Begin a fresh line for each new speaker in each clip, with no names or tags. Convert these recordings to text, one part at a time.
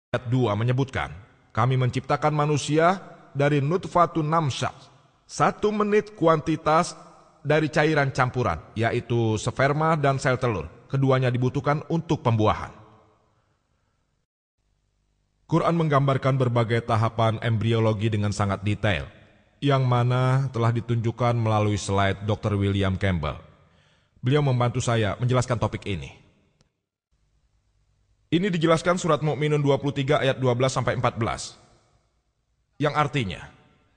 Ayat 2 menyebutkan, kami menciptakan manusia dari nutfatun namsyat, 1 menit kuantitas dari cairan campuran, yaitu sperma dan sel telur. Keduanya dibutuhkan untuk pembuahan. Quran menggambarkan berbagai tahapan embriologi dengan sangat detail, yang mana telah ditunjukkan melalui slide Dr. William Campbell. Beliau membantu saya menjelaskan topik ini. Ini dijelaskan surat Mukminun 23 ayat 12-14. Yang artinya,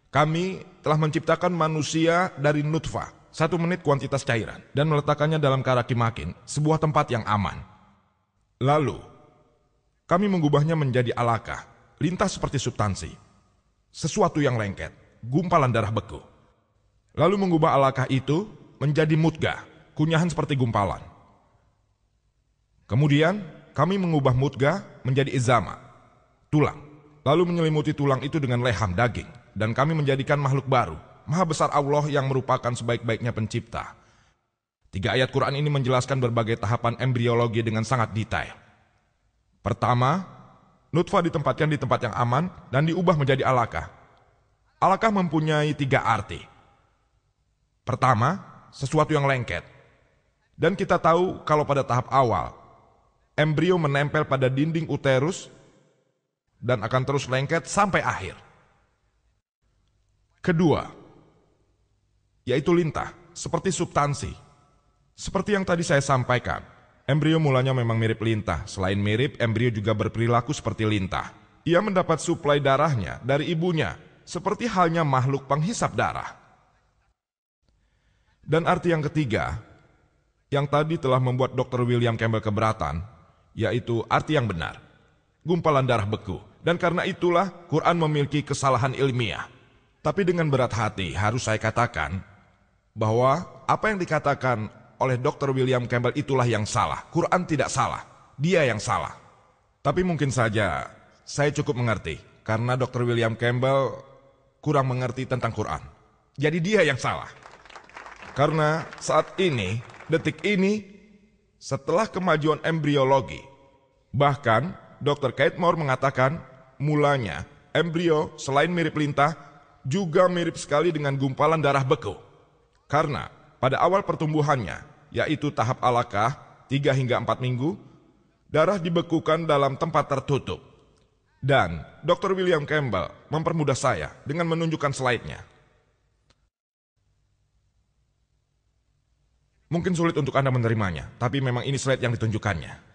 kami telah menciptakan manusia dari nutfah, 1 menit kuantitas cairan, dan meletakkannya dalam karakimakin, sebuah tempat yang aman. Lalu, kami mengubahnya menjadi alaqah, lintas seperti substansi, sesuatu yang lengket, gumpalan darah beku. Lalu mengubah alaqah itu menjadi mudghah, kunyahan seperti gumpalan. Kemudian, kami mengubah mudghah menjadi izama, tulang. Lalu menyelimuti tulang itu dengan leham daging. Dan kami menjadikan makhluk baru, Maha Besar Allah yang merupakan sebaik-baiknya pencipta. 3 ayat Quran ini menjelaskan berbagai tahapan embriologi dengan sangat detail. Pertama, nutfah ditempatkan di tempat yang aman dan diubah menjadi alaqah. Alaqah mempunyai 3 arti. Pertama, sesuatu yang lengket. Dan kita tahu kalau pada tahap awal, embrio menempel pada dinding uterus dan akan terus lengket sampai akhir. Kedua, yaitu lintah, seperti substansi. Seperti yang tadi saya sampaikan, embrio mulanya memang mirip lintah. Selain mirip, embrio juga berperilaku seperti lintah. Ia mendapat suplai darahnya dari ibunya, seperti halnya makhluk penghisap darah. Dan arti yang ketiga, yang tadi telah membuat Dr. William Campbell keberatan, yaitu arti yang benar, gumpalan darah beku. Dan karena itulah Quran memiliki kesalahan ilmiah. Tapi dengan berat hati harus saya katakan bahwa apa yang dikatakan oleh Dr. William Campbell itulah yang salah. Quran tidak salah, dia yang salah. Tapi mungkin saja saya cukup mengerti karena Dr. William Campbell kurang mengerti tentang Quran. Jadi dia yang salah. Karena saat ini, detik ini, setelah kemajuan embriologi, bahkan Dr. Keith Moore mengatakan mulanya embrio selain mirip lintah juga mirip sekali dengan gumpalan darah beku. Karena pada awal pertumbuhannya, yaitu tahap alaqah 3 hingga 4 minggu, darah dibekukan dalam tempat tertutup. Dan Dr. William Campbell mempermudah saya dengan menunjukkan slide-nya. Mungkin sulit untuk Anda menerimanya, tapi memang ini slide yang ditunjukkannya.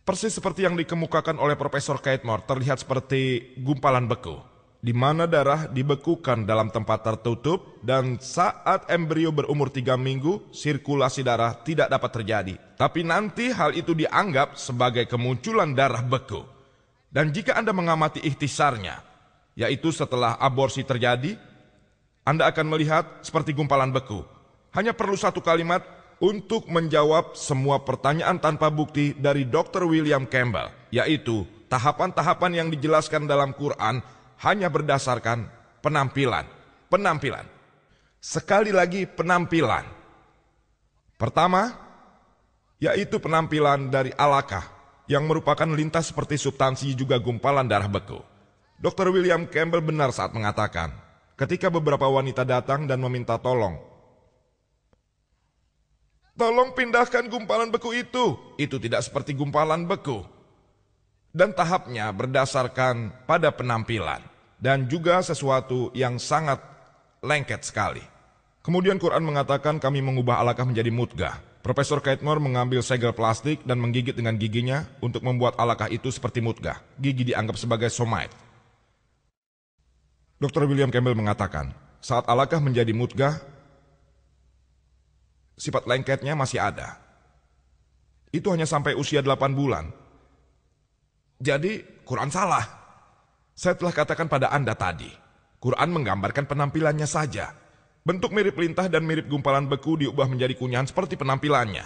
Persis seperti yang dikemukakan oleh Profesor Keith Moore, terlihat seperti gumpalan beku, di mana darah dibekukan dalam tempat tertutup dan saat embrio berumur 3 minggu, sirkulasi darah tidak dapat terjadi. Tapi nanti hal itu dianggap sebagai kemunculan darah beku. Dan jika Anda mengamati ikhtisarnya, yaitu setelah aborsi terjadi, Anda akan melihat seperti gumpalan beku. Hanya perlu 1 kalimat untuk menjawab semua pertanyaan tanpa bukti dari Dr. William Campbell, yaitu tahapan-tahapan yang dijelaskan dalam Quran hanya berdasarkan penampilan. Penampilan. Sekali lagi penampilan. Pertama, yaitu penampilan dari alaqah, yang merupakan lintas seperti substansi juga gumpalan darah beku. Dr. William Campbell benar saat mengatakan, ketika beberapa wanita datang dan meminta tolong pindahkan gumpalan beku itu tidak seperti gumpalan beku. Dan tahapnya berdasarkan pada penampilan. Dan juga sesuatu yang sangat lengket sekali. Kemudian Quran mengatakan kami mengubah alaqah menjadi mudghah. Profesor Keith Moore mengambil segel plastik dan menggigit dengan giginya untuk membuat alaqah itu seperti mudghah. Gigi dianggap sebagai somite. Dr. William Campbell mengatakan, saat alaqah menjadi mudghah, sifat lengketnya masih ada. Itu hanya sampai usia 8 bulan. Jadi, Quran salah. Saya telah katakan pada Anda tadi, Quran menggambarkan penampilannya saja. Bentuk mirip lintah dan mirip gumpalan beku diubah menjadi kunyahan seperti penampilannya.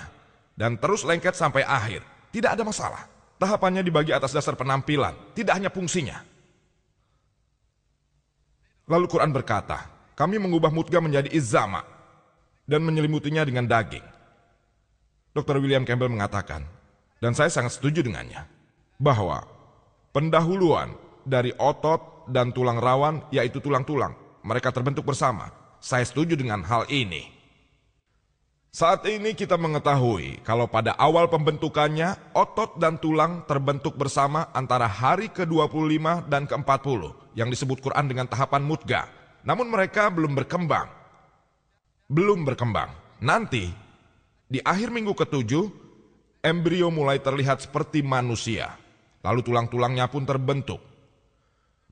Dan terus lengket sampai akhir. Tidak ada masalah. Tahapannya dibagi atas dasar penampilan, tidak hanya fungsinya. Lalu Quran berkata, kami mengubah mudghah menjadi izama dan menyelimutinya dengan daging. Dr. William Campbell mengatakan, dan saya sangat setuju dengannya, bahwa pendahuluan dari otot dan tulang rawan, yaitu tulang-tulang. Mereka terbentuk bersama. Saya setuju dengan hal ini. Saat ini kita mengetahui kalau pada awal pembentukannya, otot dan tulang terbentuk bersama antara hari ke-25 dan ke-40, yang disebut Quran dengan tahapan mudghah. Namun mereka belum berkembang. Nanti, di akhir minggu ke-7, embrio mulai terlihat seperti manusia. Lalu tulang-tulangnya pun terbentuk.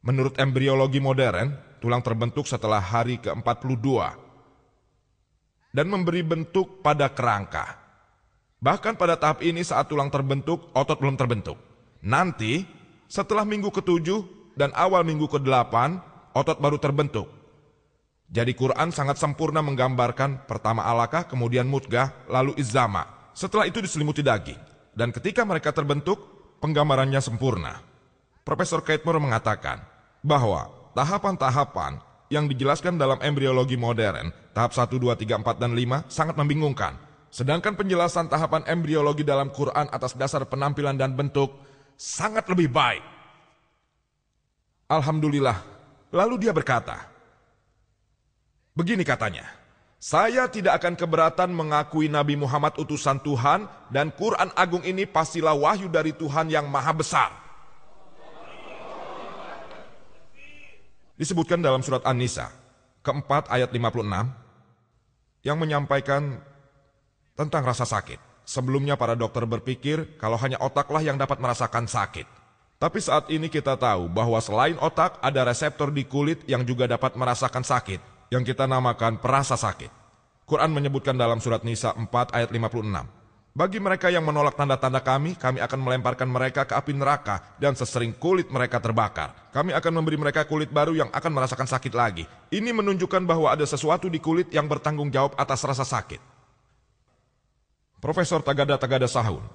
Menurut embriologi modern, tulang terbentuk setelah hari ke-42 dan memberi bentuk pada kerangka. Bahkan pada tahap ini saat tulang terbentuk, otot belum terbentuk. Nanti, setelah minggu ke-7 dan awal minggu ke-8, otot baru terbentuk. Jadi Quran sangat sempurna menggambarkan pertama alaqah, kemudian mudghah, lalu izama. Setelah itu diselimuti daging. Dan ketika mereka terbentuk, penggambarannya sempurna. Profesor Keith Moore mengatakan bahwa tahapan-tahapan yang dijelaskan dalam embriologi modern, tahap 1, 2, 3, 4, dan 5 sangat membingungkan. Sedangkan penjelasan tahapan embriologi dalam Quran atas dasar penampilan dan bentuk sangat lebih baik. Alhamdulillah. Lalu dia berkata, begini katanya, saya tidak akan keberatan mengakui Nabi Muhammad utusan Tuhan dan Quran Agung ini pastilah wahyu dari Tuhan yang maha besar. Disebutkan dalam surat An-Nisa, ke-4 ayat 56, yang menyampaikan tentang rasa sakit. Sebelumnya para dokter berpikir kalau hanya otaklah yang dapat merasakan sakit. Tapi saat ini kita tahu bahwa selain otak ada reseptor di kulit yang juga dapat merasakan sakit, yang kita namakan perasa sakit. Quran menyebutkan dalam surat Nisa 4 ayat 56, bagi mereka yang menolak tanda-tanda kami akan melemparkan mereka ke api neraka dan sesering kulit mereka terbakar. Kami akan memberi mereka kulit baru yang akan merasakan sakit lagi. Ini menunjukkan bahwa ada sesuatu di kulit yang bertanggung jawab atas rasa sakit. Profesor Tagada Sahun,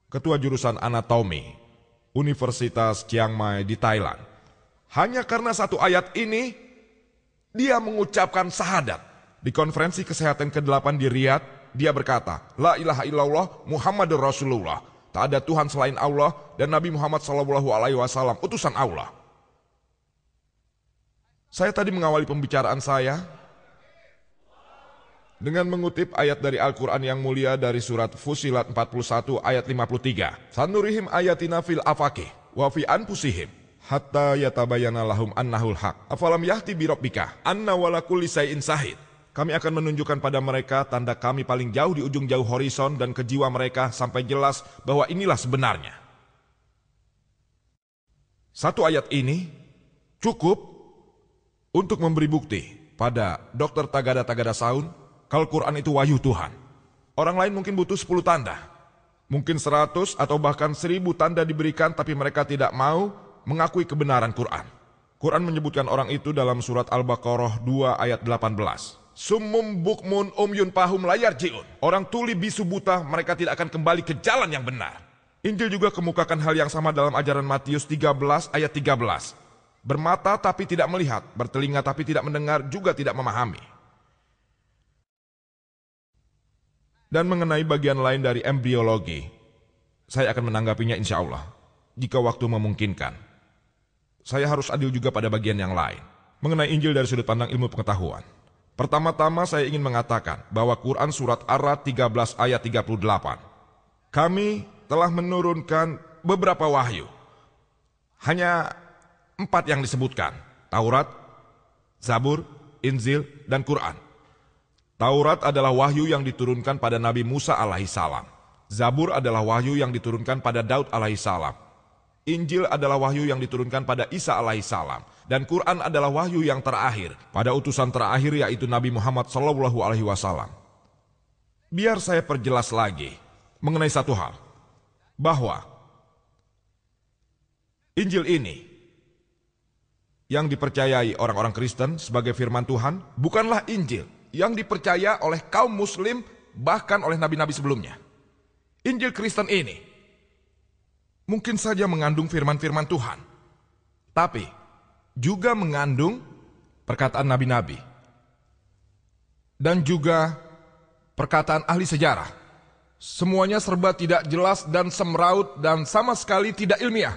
Ketua Jurusan Anatomi, Universitas Chiang Mai di Thailand. Hanya karena satu ayat ini, dia mengucapkan syahadat. Di konferensi kesehatan ke-8 di Riyadh, dia berkata, La ilaha illallah Muhammadur Rasulullah. Tak ada Tuhan selain Allah dan Nabi Muhammad SAW utusan Allah. Saya tadi mengawali pembicaraan saya dengan mengutip ayat dari Al-Quran yang mulia dari surat Fussilat 41 ayat 53. Sanurihim ayatina fil afaqih wa fi anfusihim hatta yatabayyana lahum annahul haq. Afalam yahti bi rabbika anna wala kulli syai'in syahid. Kami akan menunjukkan pada mereka tanda kami paling jauh di ujung jauh horizon dan ke jiwa mereka sampai jelas bahwa inilah sebenarnya. Satu ayat ini cukup untuk memberi bukti pada Dr. Tagada Sahun kalau Quran itu wahyu Tuhan. Orang lain mungkin butuh 10 tanda. Mungkin 100 atau bahkan 1000 tanda diberikan tapi mereka tidak mau mengakui kebenaran Quran. Quran menyebutkan orang itu dalam surat Al-Baqarah 2 ayat 18. Summum bukmun umyun pahum layar jiun. Orang tuli bisu buta, mereka tidak akan kembali ke jalan yang benar. Injil juga kemukakan hal yang sama dalam ajaran Matius 13 ayat 13. Bermata tapi tidak melihat, bertelinga tapi tidak mendengar, juga tidak memahami. Dan mengenai bagian lain dari embriologi, saya akan menanggapinya insya Allah, jika waktu memungkinkan. Saya harus adil juga pada bagian yang lain. Mengenai Injil dari sudut pandang ilmu pengetahuan. Pertama-tama saya ingin mengatakan bahwa Quran surat Ar-Ra'd 13 ayat 38. Kami telah menurunkan beberapa wahyu. Hanya 4 yang disebutkan. Taurat, Zabur, Injil, dan Quran. Taurat adalah wahyu yang diturunkan pada Nabi Musa alaihissalam. Zabur adalah wahyu yang diturunkan pada Daud alaihissalam. Injil adalah wahyu yang diturunkan pada Isa alaihissalam. Dan Quran adalah wahyu yang terakhir pada utusan terakhir yaitu Nabi Muhammad SAW. Biar saya perjelas lagi mengenai satu hal, bahwa Injil ini yang dipercayai orang-orang Kristen sebagai firman Tuhan bukanlah Injil yang dipercaya oleh kaum Muslim bahkan oleh nabi-nabi sebelumnya. Injil Kristen ini mungkin saja mengandung firman-firman Tuhan, tapi juga mengandung perkataan nabi-nabi dan juga perkataan ahli sejarah. Semuanya serba tidak jelas dan semraut dan sama sekali tidak ilmiah.